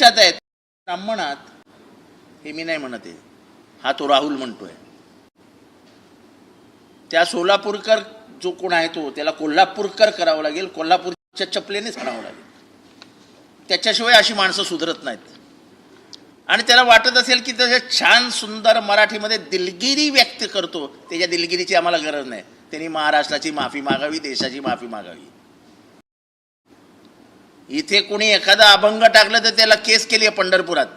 आहेत ब्राह्मणात, हे मी नाही म्हणत आहे, हा तो राहुल म्हणतोय. त्या सोलापूरकर जो कोण आहे तो, त्याला कोल्हापूरकर करावं लागेल, कोल्हापूरच्या चपलेनेच म्हणावं लागेल. त्याच्याशिवाय अशी माणसं सुधरत नाहीत. आणि त्याला वाटत असेल की त्याच्या छान सुंदर मराठीमध्ये दिलगिरी व्यक्त करतो, त्याच्या दिलगिरीची आम्हाला गरज नाही. त्यांनी महाराष्ट्राची माफी मागावी, देशाची माफी मागावी. इथे कोणी एखादा अभंग टाकलं तर त्याला केस केली आहे पंढरपुरात.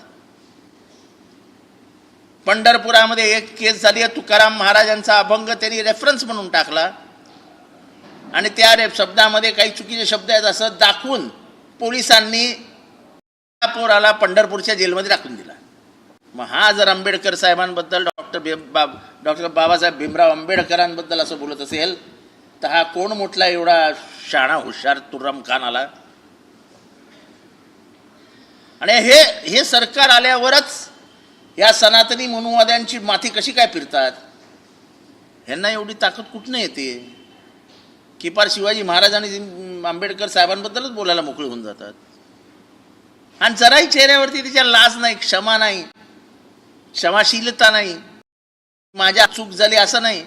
पंढरपुरामध्ये एक केस झाली आहे, तुकाराम महाराजांचा अभंग त्यांनी रेफरन्स म्हणून टाकला आणि त्या शब्दामध्ये काही चुकीचे शब्द आहेत असं दाखवून पोलिसांनी पोराला पंढरपूरच्या जेलमध्ये टाकून दिला. मग हा जर आंबेडकर साहेबांबद्दल, डॉक्टर बाबासाहेब भीमराव आंबेडकरांबद्दल असं बोलत असेल तर हा कोण मोठला एवढा शाणा हुशार तुर्रम खान आला. आणि हे सरकार आल्यावरच या सनातनी मनुवाद्यांची माथी कशी काय फिरतात, ह्यांना एवढी ताकद कुठनं येते की पार शिवाजी महाराज आणि आंबेडकर साहेबांबद्दलच बोलायला मोकळे होऊन जातात. आणि जराही चेहऱ्यावरती तिच्या लाज नाही, क्षमा नाही, क्षमाशीलता नाही, माझ्या चूक झाली असं नाही.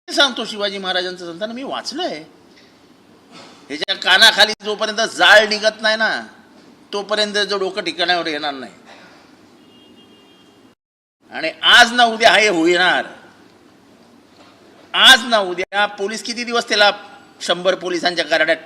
सांगतो शिवाजी महाराजांचं सांगताना मी वाचलंय. ह्याच्या कानाखाली जोपर्यंत जाळ निघत नाही ना तोपर्यंत जो डोकं ठिकाणावर येणार नाही. आणि आज ना उद्या हे होणार. आज ना उद्या पोलीस किती दिवस त्याला 100 पोलिसांच्या गाड्यात